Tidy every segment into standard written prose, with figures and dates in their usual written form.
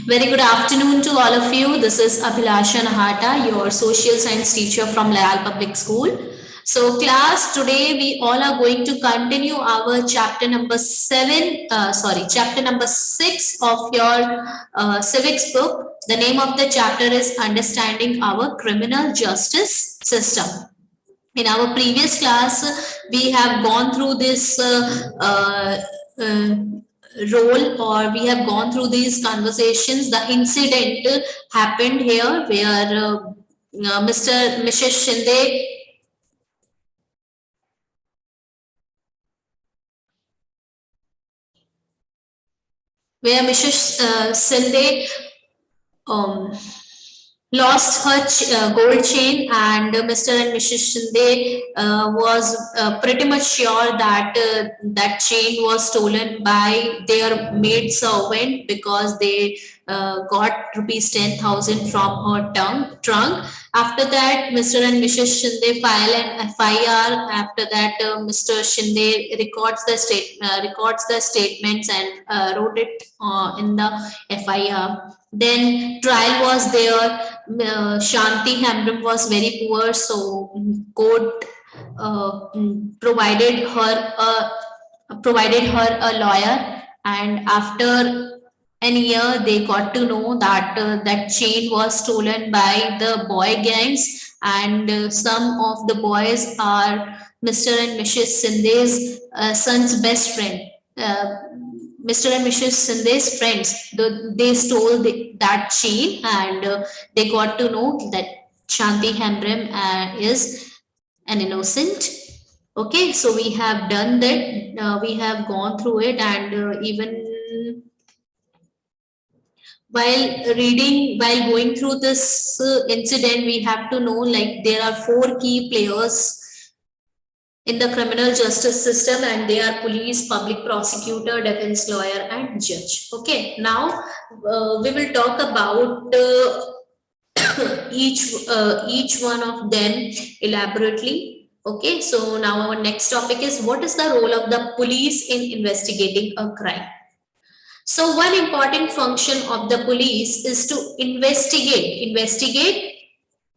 Very good afternoon to all of you. This is Abhilasha Nahata, your social science teacher from Layal Public School. So class, today we all are going to continue our chapter number 6 of your civics book. The name of the chapter is Understanding Our Criminal Justice System. In our previous class, we have gone through this role, or we have gone through these conversations. The incident happened here where Mrs. Shinde Shinde um, lost her gold chain, and Mr. and Mrs. Shinde was pretty much sure that that chain was stolen by their maid servant, because they got rupees 10,000 from her trunk. After that, Mr. and Mrs. Shinde file an FIR. After that, Mr. Shinde records the statements and wrote it in the FIR. Then trial was there. Shanti Hembram was very poor, so court provided her a lawyer, and after an year they got to know that that chain was stolen by the boy gangs, and some of the boys are Mr. and Mrs. Sindhe's son's best friend. Mr. and Mrs. Sindhe's friends, they stole that chain, and they got to know that Shanti Hembram is an innocent. Okay, so we have done that. We have gone through it, and even while going through this incident, we have to know, like, there are 4 key players in the criminal justice system, and they are police, public prosecutor, defense lawyer, and judge. Okay, now we will talk about each one of them elaborately. Okay, so now our next topic is, what is the role of the police in investigating a crime? So one important function of the police is to investigate,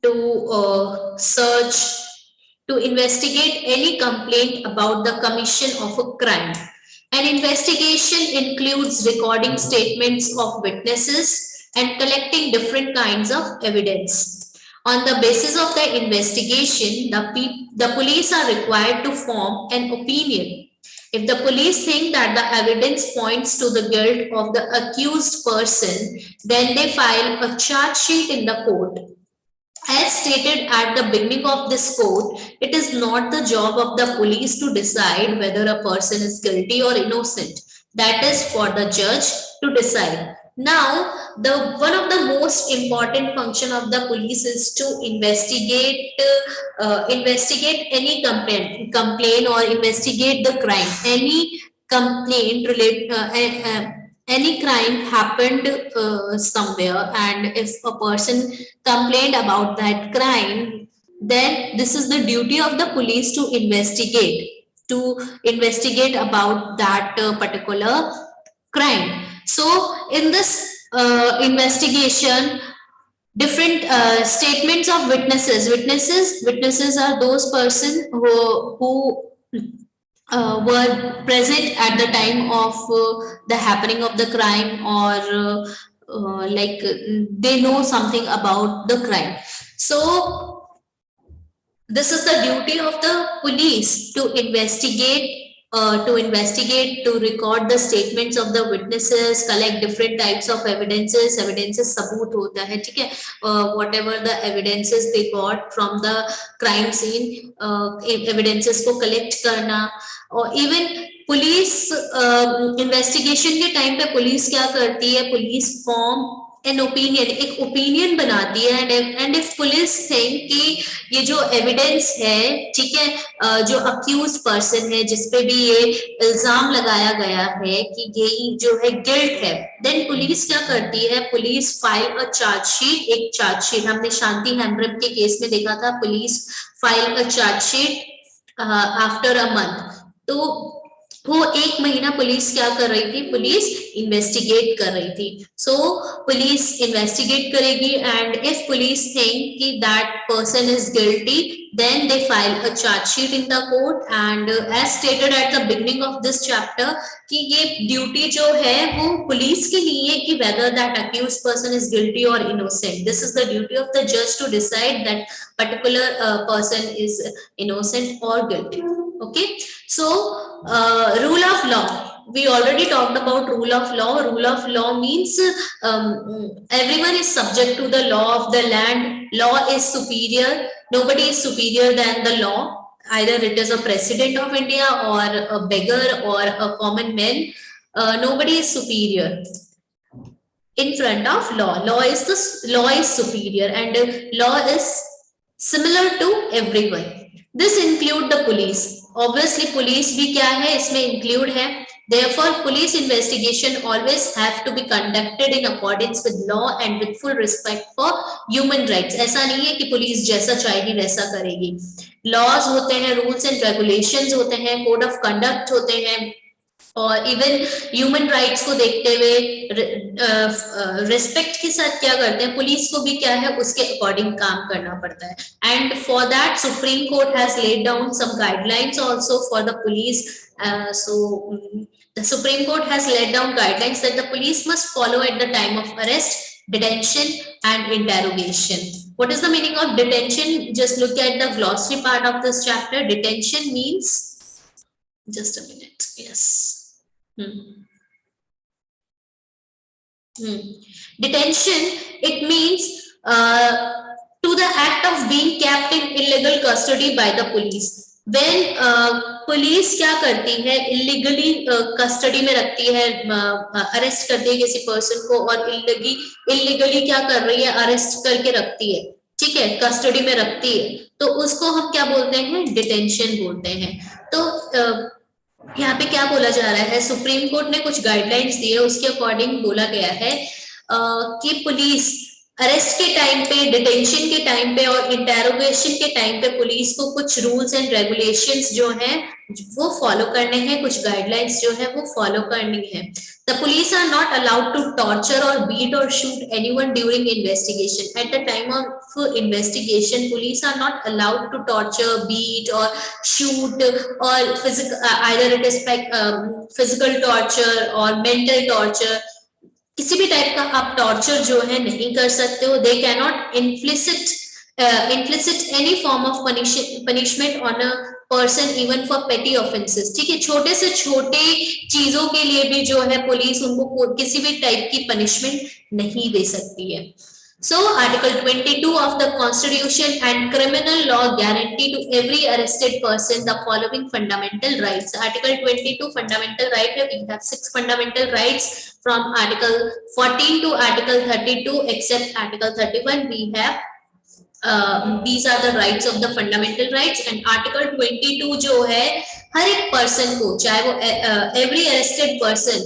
to search, to investigate any complaint about the commission of a crime. An investigation includes recording statements of witnesses and collecting different kinds of evidence. On the basis of the investigation, the police are required to form an opinion. If the police think that the evidence points to the guilt of the accused person, then they file a charge sheet in the court. As stated at the beginning of this quote, it is not the job of the police to decide whether a person is guilty or innocent. That is for the judge to decide. Now, one of the most important function of the police is to investigate any complaint or investigate the crime. Any complaint any crime happened somewhere, and if a person complained about that crime, then this is the duty of the police to investigate about that particular crime. So in this investigation, different statements of witnesses are those persons who were present at the time of the happening of the crime, or like they know something about the crime. So this is the duty of the police to investigate, to record the statements of the witnesses, collect different types of evidences सबूत होता है, ठीक है, whatever the evidences they got from the crime scene, evidences को collect करना. और even police investigation के time पे पुलिस क्या करती है, पुलिस फॉर्म एन ओपिनियन, एक ओपिनियन बनाती है, एंड इफ पुलिस थिंक कि ये जो एविडेंस है, ठीक है, जो अक्यूज पर्सन है, जिसपे भी ये इल्जाम लगाया गया है कि ये जो है गिल्ट है, देन पुलिस क्या करती है, पुलिस फाइल अ चार्जशीट. एक चार्जशीट हमने शांति हेम्ब्रम के केस में देखा था, police file a chargesheet after a month. तो वो 1 महीना पुलिस क्या कर रही थी, पुलिस इन्वेस्टिगेट कर रही थी. सो पुलिस इन्वेस्टिगेट करेगी एंड इफ पुलिस थिंक कि that person is guilty, then they file a charge sheet in the court. And as stated at the beginning of this chapter कि ये ड्यूटी जो है वो पुलिस की नहीं है कि whether that accused person is guilty or innocent. This is the duty of the judge to decide that particular person is innocent or guilty. Okay, so rule of law, we already talked about rule of law. Rule of law means everyone is subject to the law of the land. Law is superior. Nobody is superior than the law. Either it is a president of India or a beggar or a common man. Nobody is superior in front of law. Law is superior, and law is similar to everyone. This include the police. Obviously police भी क्या है, इसमें include है. Therefore police investigation always have to be conducted in accordance with law and with full respect for human rights. ऐसा नहीं है कि police जैसा चाहेगी वैसा करेगी. Laws होते हैं, rules and regulations होते हैं, code of conduct होते हैं, और इवन ह्यूमन राइट्स को देखते हुए रिस्पेक्ट के साथ क्या करते हैं, पुलिस को भी क्या है उसके अकॉर्डिंग काम करना पड़ता है. And for that Supreme Court has laid down some guidelines also for the police. So the Supreme Court has laid down guidelines that the police must follow at the time of arrest, detention and interrogation. What is the meaning of detention? Just look at the glossary part of this chapter. Detention means, just a minute, yes. Detention, it means to the act of being kept in illegal custody by the police. When police क्या करती है, illegally custody में रखती है, arrest करती है किसी person को और इलीगली क्या कर रही है, अरेस्ट करके रखती है, ठीक है, कस्टडी में रखती है, तो उसको हम क्या बोलते हैं, डिटेंशन बोलते हैं. तो यहाँ पे क्या बोला जा रहा है, सुप्रीम कोर्ट ने कुछ गाइडलाइंस दी है, उसके अकॉर्डिंग बोला गया है कि पुलिस अरेस्ट के टाइम पे, डिटेंशन के टाइम पे और इंटेरोगेशन के टाइम पे पुलिस को कुछ रूल्स एंड रेगुलेशंस जो हैं वो फॉलो करने हैं, कुछ गाइडलाइंस जो है वो फॉलो करनी है. The police are not allowed to torture or beat or shoot anyone during investigation. At the time of investigation, police are not allowed to torture, beat or shoot or either it is physical torture or mental torture. किसी भी type का आप torture जो है नहीं कर सकते हो. They can not inflict any form of punishment on a person even for petty offences. ठीक है, छोटे से छोटे चीजों के लिए भी जो है पुलिस उनको किसी भी टाइप की पनिशमेंट नहीं दे सकती है. So Article 22 of the Constitution and criminal law guarantee to every arrested person the following fundamental rights. Article 22 fundamental right, we have 6 fundamental rights from Article 14 to Article 32, except Article 31 we have these are the rights of the fundamental rights. And Article 22 जो है हर एक person को, चाहे वो every arrested person,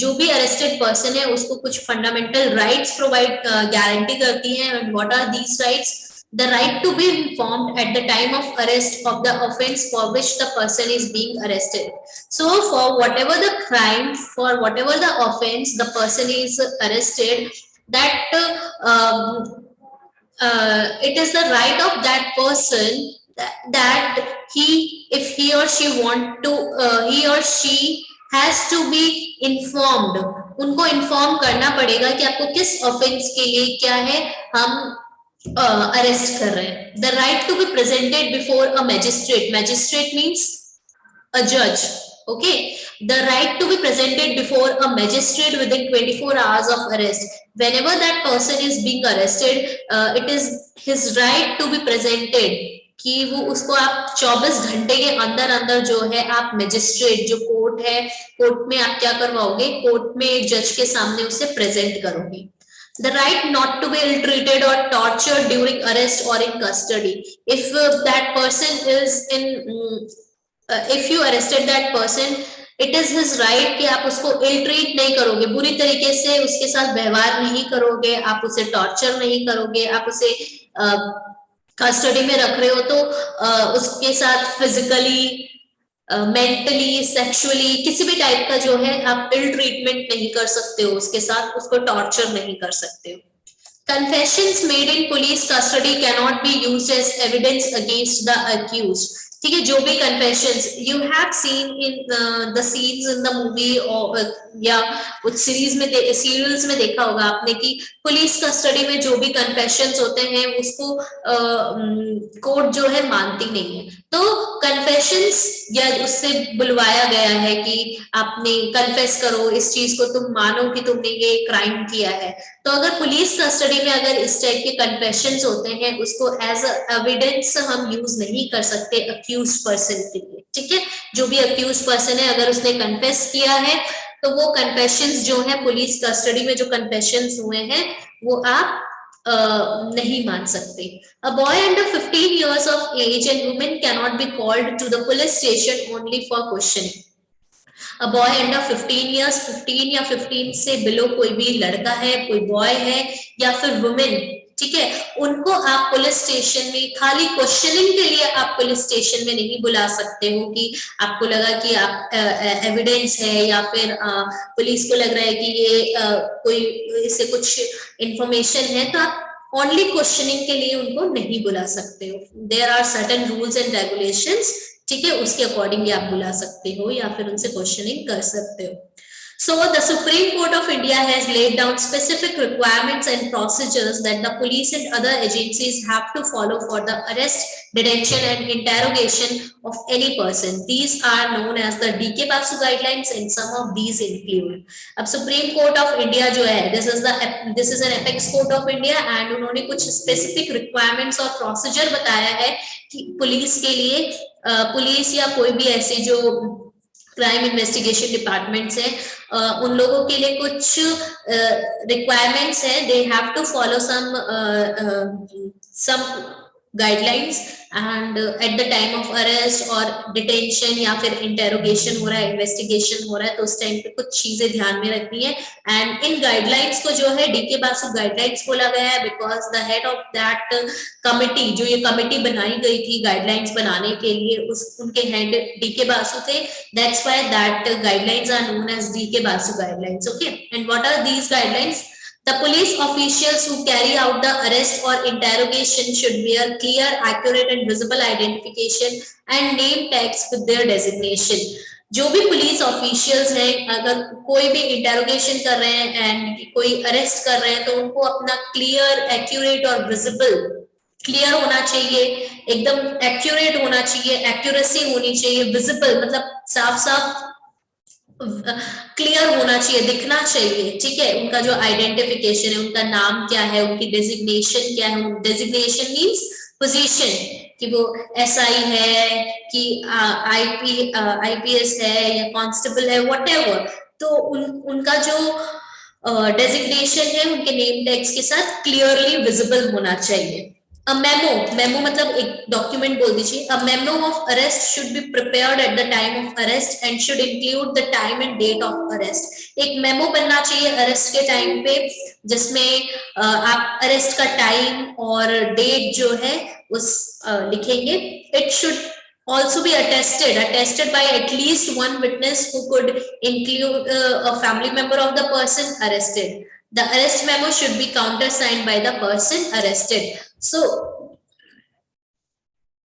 जो भी arrested person है उसको कुछ फंडामेंटल राइट्स प्रोवाइड गारंटी करती है. And what are these rights? The right to be informed at the time of arrest of the offence for which the person is being arrested. So for whatever the crime, for whatever the offence the person is arrested, that it is the right of that person that if he or she want to, he or she has to be informed. उनको inform करना पड़ेगा कि आपको किस offence के लिए क्या है हम अरेस्ट कर रहे हैं. The right to be presented before a magistrate. Magistrate means a जज. Okay, the right to be presented before a magistrate within 24 hours of arrest. Whenever that person is being arrested, it is his right to be presented कि वो उसको आप 24 घंटे के अंदर अंदर जो है आप मैजिस्ट्रेट, जो कोर्ट है, कोर्ट में आप क्या करवाओगे, कोर्ट में जज के सामने उसे प्रेजेंट करोगे. The right not to be ill-treated or tortured during arrest or in custody. If that person is in if you arrested that person, it is his right कि आप उसको ill treat नहीं करोगे, बुरी तरीके से उसके साथ व्यवहार नहीं करोगे, आप उसे टॉर्चर नहीं करोगे, आप उसे कस्टडी में रख रहे हो तो उसके साथ फिजिकली मेंटली, सेक्सुअली, किसी भी टाइप का जो है आप इल ट्रीटमेंट नहीं कर सकते हो उसके साथ, उसको टॉर्चर नहीं कर सकते हो। Confessions made in police custody cannot be used as evidence against the accused. ठीक है, जो भी confessions you have seen in the scenes in the movie और या कुछ सीरीज में सीरियल्स में देखा होगा आपने कि पुलिस कस्टडी में जो भी confessions होते हैं उसको कोर्ट जो है मानती नहीं है, तो confessions या उससे बुलवाया गया है कि आपने कन्फेस करो इस चीज को, तुम मानो कि तुमने ये क्राइम किया है, तो अगर पुलिस कस्टडी में अगर इस टाइप के कन्फेशंस होते हैं उसको एज एविडेंस हम यूज नहीं कर सकते अक्यूज पर्सन के लिए। ठीक है, जो भी अक्यूज पर्सन है अगर उसने कन्फेस किया है तो वो कन्फेशंस जो है पुलिस कस्टडी में जो कन्फेशंस हुए हैं वो आप नहीं मान सकते। A boy under 15 years of age and women cannot be called to the police station only for questioning. A boy under 15 years, 15 या 15 से बिलो कोई भी लड़का है, कोई बॉय है या फिर वुमेन, ठीक है, उनको आप पुलिस स्टेशन में खाली क्वेश्चनिंग के लिए आप पुलिस स्टेशन में नहीं बुला सकते हो कि आपको लगा कि आप एविडेंस है या फिर पुलिस को लग रहा है कि ये कोई इससे कुछ इंफॉर्मेशन है, तो आप ओनली क्वेश्चनिंग के लिए उनको नहीं बुला सकते हो। There are certain rules and regulations, ठीक है, उसके अकॉर्डिंग आप बुला सकते हो या फिर उनसे क्वेश्चनिंग कर सकते हो। So the Supreme Court of India has laid down specific requirements and procedures that the police and other agencies have to follow for the arrest, detention and interrogation of any person. These are known as the DK Basu guidelines and some of these include. अब Supreme Court of India जो है, this is an apex court of India and उन्होंने कुछ specific requirements और procedure बताया है कि police के लिए पुलिस या कोई भी ऐसे जो क्राइम इन्वेस्टिगेशन डिपार्टमेंट्स हैं उन लोगों के लिए कुछ रिक्वायरमेंट्स है, they have to follow some guidelines and at the time of arrest और डिटेंशन या फिर इंटेरोगेशन हो रहा है, इन्वेस्टिगेशन हो रहा है, तो उस टाइम पे कुछ चीजें ध्यान में रखनी है। एंड इन गाइडलाइंस को जो है डीके बासु गाइडलाइंस बोला गया है because the head of that committee, जो ये कमिटी बनाई गई थी गाइडलाइंस बनाने के लिए, उस उनके हेड डीके बासु थे, that's why that guidelines are known as DK Basu guidelines. Okay, and what are these guidelines? The police officials who carry out the arrest or interrogation should wear clear, accurate and visible identification and name tags with their designation. जो भी police officials हैं अगर कोई भी interrogation कर रहे हैं and कोई अरेस्ट कर रहे हैं तो उनको अपना क्लियर, एक्यूरेट और विजिबल, क्लियर होना चाहिए, एकदम एक्यूरेट होना चाहिए, एक्यूरेसी होनी चाहिए, विजिबल मतलब साफ साफ क्लियर होना चाहिए, दिखना चाहिए, ठीक है, उनका जो आइडेंटिफिकेशन है, उनका नाम क्या है, उनकी डेजिग्नेशन क्या है, डेजिग्नेशन मींस पोजीशन, कि वो एसआई है कि आईपीएस है या कांस्टेबल है, व्हाटएवर, तो उनका जो डेजिग्नेशन है उनके नेम टैग्स के साथ क्लियरली विजिबल होना चाहिए। A memo मतलब एक डॉक्यूमेंट बोल दीजिए। A memo of arrest should be prepared at the time of arrest and should include the time and date of arrest. एक मेमो बनना चाहिए अरेस्ट के टाइम पे जिसमें आप अरेस्ट का टाइम और डेट जो है उस लिखेंगे। It should also be attested by at least one witness who could include a family member of the person arrested. The arrest memo should be countersigned by the person arrested. So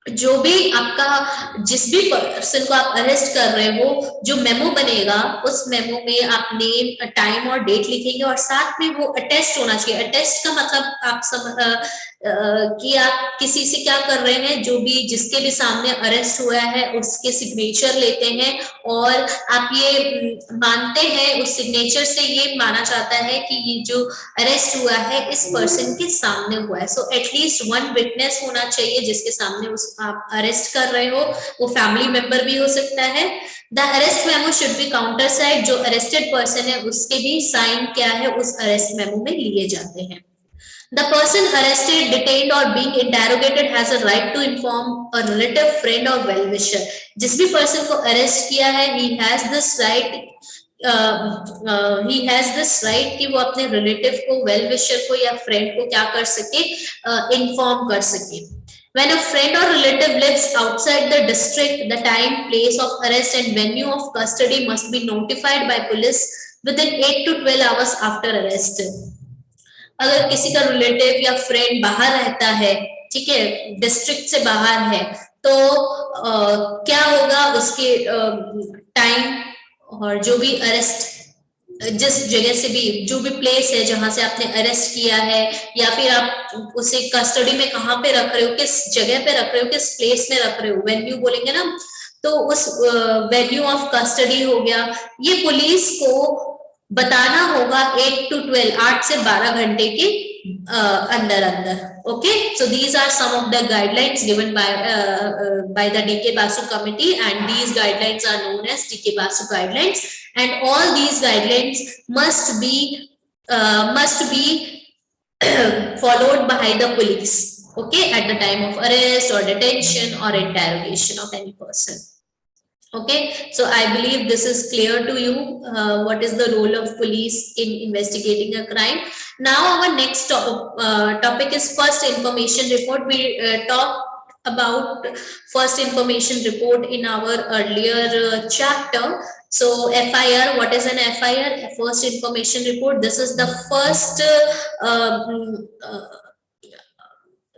जो भी आपका जिस भी person को आप arrest कर रहे हो, जो मेमो बनेगा उस मेमो में आप नेम, टाइम और डेट लिखेंगे और साथ में वो अटेस्ट होना चाहिए। अटेस्ट का मतलब आप कि आप किसी से क्या कर रहे हैं, जो भी जिसके भी सामने अरेस्ट हुआ है उसके सिग्नेचर लेते हैं और आप ये मानते हैं, उस सिग्नेचर से ये माना जाता है कि ये जो अरेस्ट हुआ है इस पर्सन के सामने हुआ है। सो एटलीस्ट वन विटनेस होना चाहिए जिसके सामने उस आप अरेस्ट कर रहे हो, वो फैमिली मेंबर भी हो सकता है। The arrest memo should be countersigned, जो अरेस्टेड पर्सन है उसके भी साइन क्या है उस अरेस्ट मेमो में लिए जाते हैं। The person arrested, detained or being interrogated has a right to inform a relative, friend or well-wisher. जिस भी पर्सन को अरेस्ट किया है he has this right कि वो अपने रिलेटिव को, वेल विशर को या फ्रेंड को क्या कर सके, इन्फॉर्म कर सके। When a friend or relative lives outside the district, the time, place of arrest and venue of custody must be notified by police within 8 to 12 hours after arrest. अगर किसी का रिलेटिव या फ्रेंड बाहर रहता है, ठीक है, डिस्ट्रिक्ट से बाहर है, तो क्या होगा, उसके टाइम और जो भी अरेस्ट, जिस जगह से भी, जो भी प्लेस है जहां से आपने अरेस्ट किया है, या फिर आप उसे कस्टडी में कहाँ पे रख रहे हो, किस जगह पे रख रहे हो, किस प्लेस में रख रहे हो, वेन्यू बोलेंगे ना, तो उस वेन्यू ऑफ कस्टडी हो गया, ये पुलिस को बताना होगा 8 to 12, 8 से 12 घंटे के अंदर अंदर. Okay, so these are some of the guidelines given by the DK Basu committee, and these guidelines are known as DK Basu guidelines, and all these guidelines must be followed by the police, okay, at the time of arrest or detention or interrogation of any person. Okay, so I believe this is clear to you, what is the role of police in investigating a crime. Now our next topic is first information report. We talked about first information report in our earlier chapter. So FIR, what is an FIR? First information report. This is the first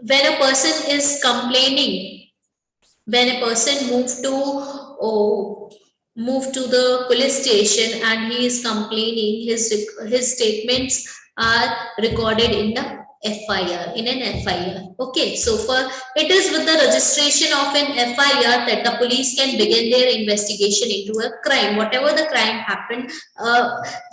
when a person is complaining, when a person move to the police station and he is complaining, his statements are recorded in the FIR, in an FIR. Okay, so for it is with the registration of an FIR that the police can begin their investigation into a crime, whatever the crime happened.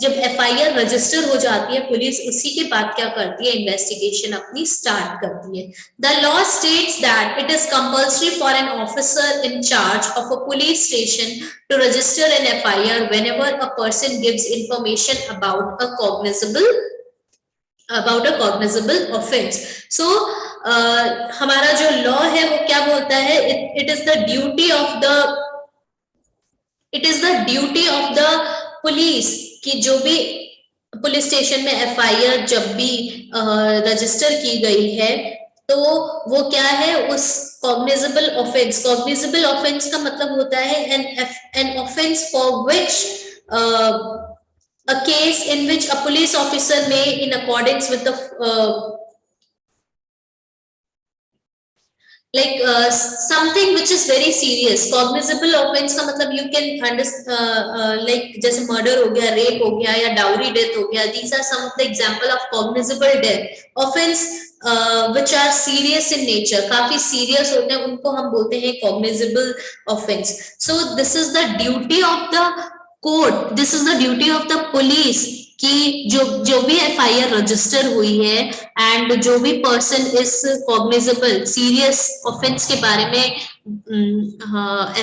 जब FIR register हो जाती है, police उसी के बाद क्या करती है, इन्वेस्टिगेशन अपनी स्टार्ट करती है. The law states that it is compulsory for an officer in charge of a police station to register an FIR whenever a person gives information about a cognizable offense. So हमारा जो law है वो क्या बोलता है, it is the duty of the police कि जो भी पुलिस स्टेशन में FIR जब भी रजिस्टर की गई है, तो वो क्या है, उस cognizable offense का मतलब होता है an offense for which a case in which a police officer may, in accordance with the something which is very serious. Cognizable offense का मतलब you can understand, like जैसे murder हो गया, rape हो गया, या dowry death हो गया. These are some of the example of cognizable death offense which are serious in nature. काफी serious होते हैं, उनको हम बोलते हैं cognizable offense. So this is the duty of the court, this is the duty of the police कि जो भी FIR रजिस्टर हुई है एंड जो भी पर्सन इस कॉग्निजेबल सीरियस ऑफेंस के बारे में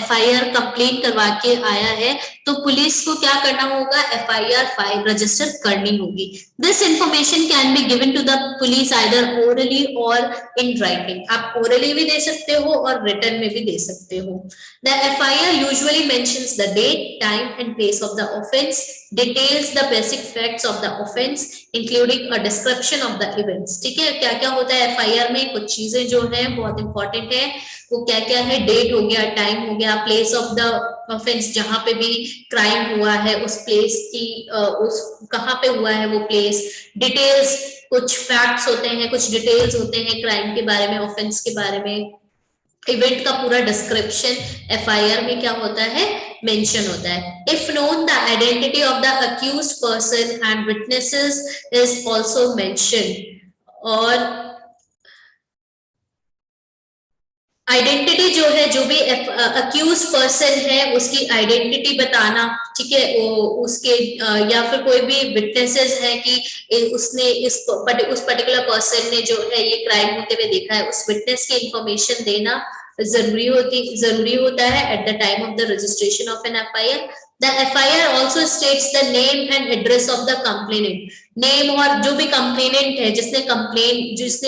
FIR कंप्लेन करवा के आया है, तो पुलिस को क्या करना होगा, FIR फाइल रजिस्टर करनी होगी. This information can be given to the police either orally or in writing. आप ओरली भी दे सकते हो और रिटन में भी दे सकते हो. The FIR usually mentions the date, time and place of the offence, details the basic facts of the offence including a description of the events. ठीक है, क्या क्या होता है FIR में, कुछ चीजें जो है बहुत इंपॉर्टेंट है, वो क्या क्या है, डेट हो गया, टाइम हो गया, प्लेस ऑफ द ऑफेंस, जहां पे भी क्राइम हुआ है उस प्लेस की, उस कहाँ पे हुआ है वो प्लेस, डिटेल्स, कुछ फैक्ट्स होते हैं, कुछ डिटेल्स होते हैं क्राइम के बारे में, ऑफेंस के बारे में, इवेंट का पूरा डिस्क्रिप्शन FIR में क्या होता है, मेंशन होता है. If known the identity of the accused person and witnesses is also mention. और आइडेंटिटी जो है, जो भी अक्यूज पर्सन है उसकी आइडेंटिटी बताना, ठीक है, उसके या फिर कोई भी विटनेसेस है कि उसने उस पर्टिकुलर पर्सन ने जो है ये क्राइम होते हुए देखा है, उस विटनेस की इंफॉर्मेशन देना जरूरी होता है at the time of the registration of an FIR. The FIR also states the name and address of the complainant. Name और जो भी कंप्लेनेंट है, जिसने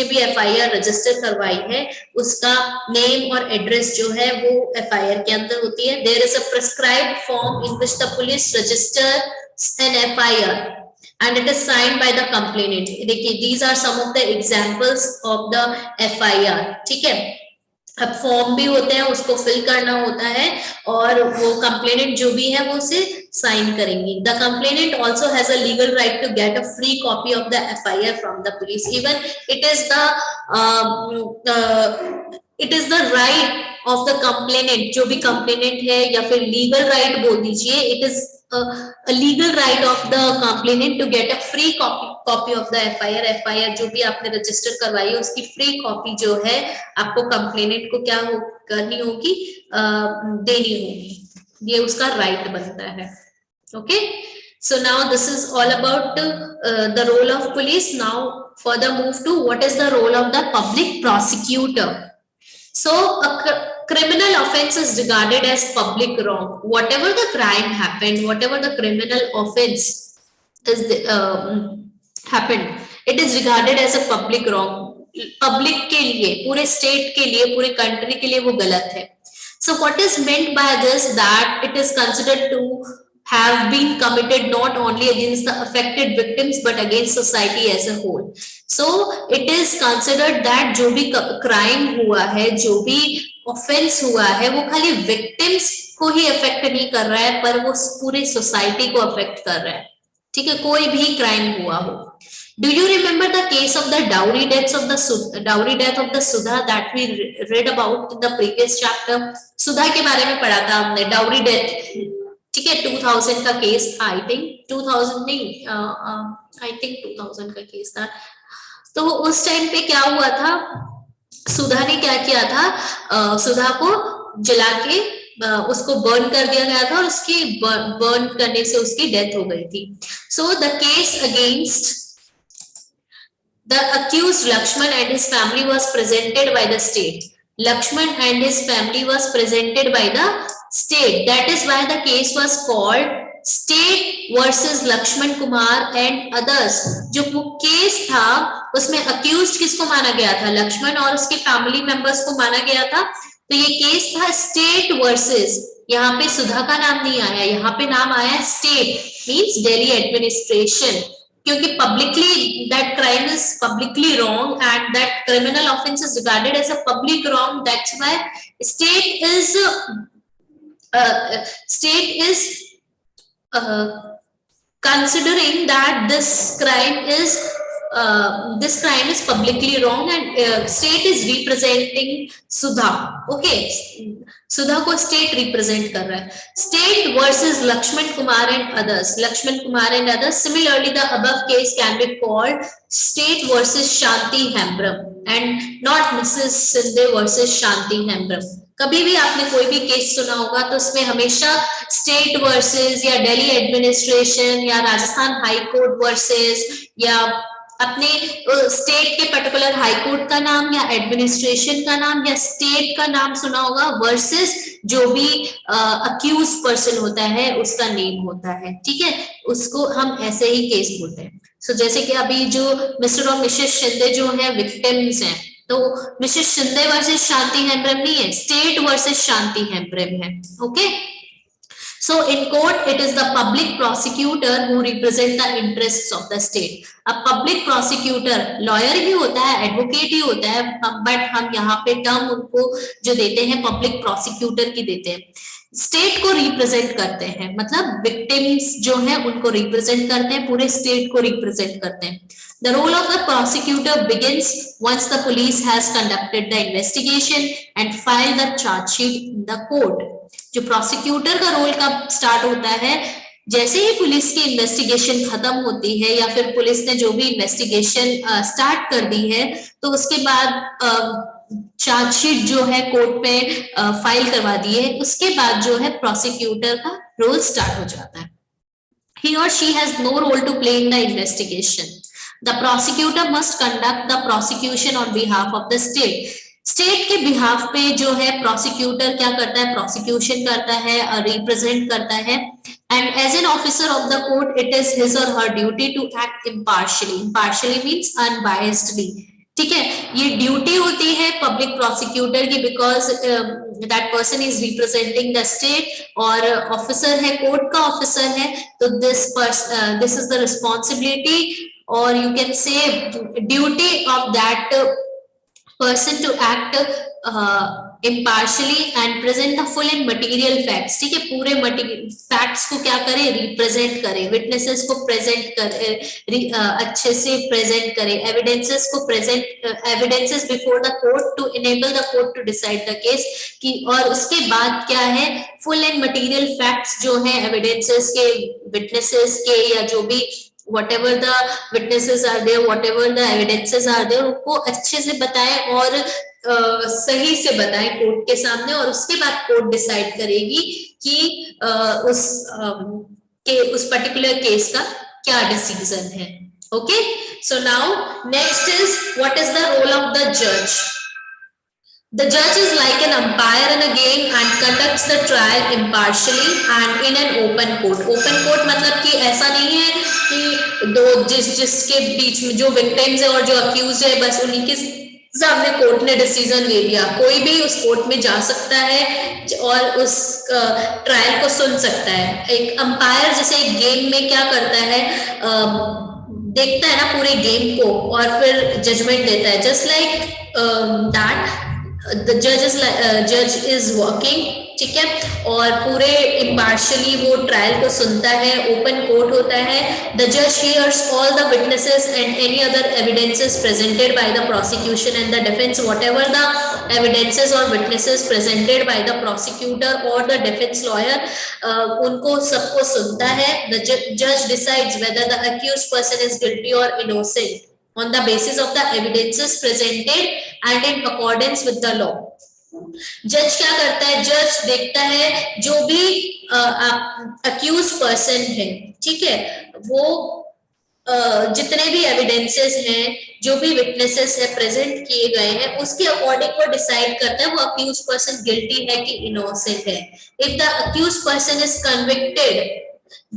भी FIR रजिस्टर करवाई है, उसका नेम और एड्रेस जो है वो FIR के अंदर होती है. There is a prescribed form in which the police register an FIR and it is signed by the complainant. देखिए, these are some of the examples of the FIR. ठीक है, अब फॉर्म भी होते हैं, उसको फिल करना होता है और वो कंप्लेनेंट जो भी है वो उसे साइन करेंगी. The complainant also has a legal right to get a free copy of the FIR from the police. Even it is the right of the complainant, जो भी कंप्लेनेंट है, या फिर लीगल राइट बोल दीजिए, it is a legal right of the complainant to get a free copy of the FIR जो भी आपने रजिस्टर करवाई है उसकी फ्री कॉपी जो है आपको कंप्लेनेंट को क्या करनी होगी, देनी होगी. ये उसका राइट बनता है. Okay, so now this is all about the role of police. Now further move to what is the role of the public prosecutor. So a criminal offense is regarded as public wrong. Whatever the crime happened, whatever the criminal offense is happened, it is regarded as a public wrong. Public के लिए, पूरे state के लिए, पूरे country के लिए वो गलत है. So what is meant by this? That it is considered to have been committed not only against the affected victims but against society as a whole. So it is considered that जो भी crime हुआ है, जो भी offense हुआ है, वो खाली victims को ही affect नहीं कर रहा है, पर वो पूरे society को affect कर रहा है. ठीक है, कोई भी crime हुआ हो. Do you remember the case of the dowry death of the Sudha that we read about in the previous chapter? सुधा के बारे में पढ़ा था हमने, dowry death. ठीक है, 2000 का केस था, आई थिंक 2000 नहीं, आई थिंक 2000 का केस था. तो उस टाइम पे क्या हुआ था, सुधा ने क्या किया था, सुधा को जला के उसको बर्न कर दिया गया था और उसकी बर्न करने से उसकी डेथ हो गई थी. So the case against the accused Lakshman and his family was presented by the state. Lakshman and his family was presented by the state. That is why the case was called State versus Lakshman Kumar and others. जो case था उसमें accused किसको माना गया था, लक्ष्मण और उसके family members को माना गया था. तो ये केस था स्टेट वर्सेस, यहाँ पे सुधा का नाम नहीं आया, यहाँ पे नाम आया स्टेट, मींस दिल्ली एडमिनिस्ट्रेशन, क्योंकि publicly that crime is publicly wrong and that criminal offense is regarded as a public wrong. That's why state is considering that this crime is publicly wrong and state is representing Sudha. Okay, Sudha को state represent कर रहा है. State versus Lakshman Kumar and others, Lakshman Kumar and others. Similarly the above case can be called state versus Shanti Hembram and not Mrs Shinde versus Shanti Hembram. कभी भी आपने कोई भी case सुना होगा तो उसमें हमेशा स्टेट वर्सेस या दिल्ली एडमिनिस्ट्रेशन या राजस्थान हाई कोर्ट वर्सेस या अपने स्टेट के पर्टिकुलर हाई कोर्ट का नाम या एडमिनिस्ट्रेशन का नाम या स्टेट का नाम सुना होगा, वर्सेस जो भी अक्यूज पर्सन होता है उसका नेम होता है. ठीक है, उसको हम ऐसे ही केस बोलते हैं. सो जैसे कि अभी जो मिस्टर और मिसेस शिंदे जो है विक्टिम्स हैं, तो मिसेस शिंदे वर्सेस शांति हेम्ब्रम नहीं है, स्टेट वर्सेस शांति हेम्ब्रम है. Okay, so in court it is the public prosecutor who represent the interests of the state. अब public prosecutor lawyer भी होता है, advocate ही होता है, but हम यहाँ पे टर्म उनको जो देते हैं public prosecutor की देते हैं. स्टेट को रिप्रेजेंट करते हैं, मतलब विक्टिम्स जो है उनको रिप्रेजेंट करते हैं, पूरे स्टेट को रिप्रेजेंट करते हैं. The role of the prosecutor begins once the police has conducted the investigation and filed the charge sheet in the court. जो प्रोसिक्यूटर का रोल कब स्टार्ट होता है, जैसे ही पुलिस की इन्वेस्टिगेशन खत्म होती है या फिर पुलिस ने जो भी इन्वेस्टिगेशन स्टार्ट कर दी है, तो उसके बाद चार्जशीट जो है कोर्ट में फाइल करवा दी है, उसके बाद जो है प्रोसिक्यूटर का रोल स्टार्ट हो जाता है. He or she has no role to play in the investigation. The prosecutor must conduct the prosecution on behalf of the state. State के बिहाफ पे जो है प्रोसिक्यूटर क्या करता है, प्रोसिक्यूशन करता है और रिप्रेजेंट करता है. And as an officer of the court it is his or her duty to act impartially. Impartially means unbiasedly. ठीक है, ये ड्यूटी होती है पब्लिक प्रोसिक्यूटर की, because that person is representing the state और ऑफिसर है, कोर्ट का officer है, तो this is the responsibility or you can say duty of that person to act impartially and present the full and material facts. ठीक है, पूरे facts को क्या करे, रिप्रेजेंट करे, विटनेसेस को प्रेजेंट करे, अच्छे से प्रेजेंट करे, एविडेंसेस को present, evidences before the court to enable the court to decide the case की, और उसके बाद क्या है, फुल एंड मटेरियल फैक्ट्स जो है एविडेंसेस के, विटनेसेस के, या जो भी whatever the witnesses are there, whatever the evidences are there, उनको अच्छे से बताएं और सही से बताएं कोर्ट के सामने, और उसके बाद कोर्ट डिसाइड करेगी कि उस पर्टिकुलर केस का क्या डिसीजन है. Okay, so now next is what is the role of the जज. The judge is like an umpire in a game and conducts the trial impartially and in an open court. Open court मतलब कि ऐसा नहीं है कि दो जिसके बीच में जो विक्टिम्स है और जो अक्यूज है बस उन्हीं के सामने कोर्ट ने डिसीजन ले लिया. कोई भी उस कोर्ट में जा सकता है और उस ट्रायल को सुन सकता है. एक अंपायर जैसे एक गेम में क्या करता है, देखता है ना पूरे गेम को और फिर जजमेंट देता है. Just like that the judge is working, ठीक है, और पूरे impartially वो ट्रायल को सुनता है, ओपन कोर्ट होता है. The judge hears all the witnesses and any other evidences presented by the prosecution and the defense. Whatever the evidences or witnesses presented by the prosecutor or the defense lawyer, उनको सबको सुनता है. The judge decides whether the accused person is guilty or innocent on the basis of the evidences presented and in accordance with the law. जज क्या करता है, जज देखता है जो भी अक्यूज पर्सन है, ठीक है, वो जितने भी एविडेंसेस हैं, जो भी विटनेसेस है प्रेजेंट किए गए हैं, उसके अकॉर्डिंग वो डिसाइड करता है वो अक्यूज पर्सन गिल्टी है कि इनोसेंट है. If the accuse person is convicted,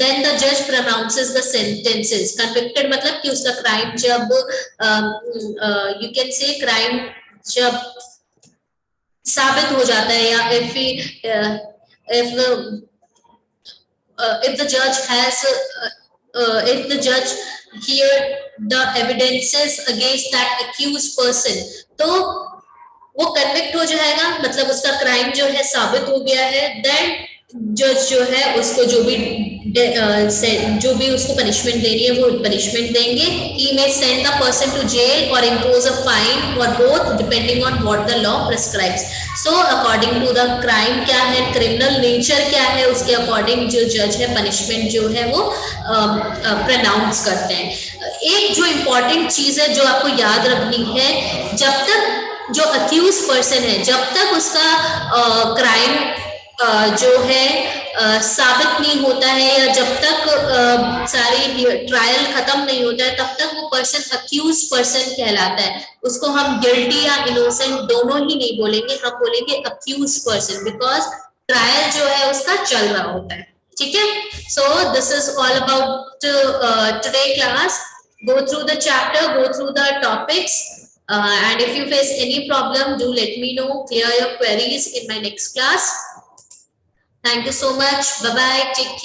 then the judge pronounces the sentences. Convicted मतलब कि उसका क्राइम जब you can say crime जब साबित हो जाता है, या if the judge has if the judge hear the evidences against that accused person, तो वो कन्विक्ट हो जाएगा, मतलब उसका क्राइम जो है साबित हो गया है. देन जज जो है उसको जो भी उसको पनिशमेंट देनी है वो पनिशमेंट देंगे. He may send the person to jail or impose a fine or both depending on what the law prescribes. So according to the crime क्या है, क्रिमिनल नेचर क्या है, उसके अकॉर्डिंग जो जज है पनिशमेंट जो है वो प्रोनाउंस करते हैं. एक जो इम्पोर्टेंट चीज है जो आपको याद रखनी है, जब तक जो अक्यूज पर्सन है, जब तक उसका क्राइम जो है साबित नहीं होता है, या जब तक सारी ट्रायल खत्म नहीं होता है, तब तक वो पर्सन अक्यूज पर्सन कहलाता है. उसको हम गिल्टी या इनोसेंट दोनों ही नहीं बोलेंगे, हम बोलेंगे अक्यूज पर्सन, बिकॉज ट्रायल जो है उसका चल रहा होता है. ठीक है, so this is all about today class. Go through the chapter, go through the topics, and if you face any problem, do let me know. Clear your queries in my next class. Thank you so much. Bye bye. Take care.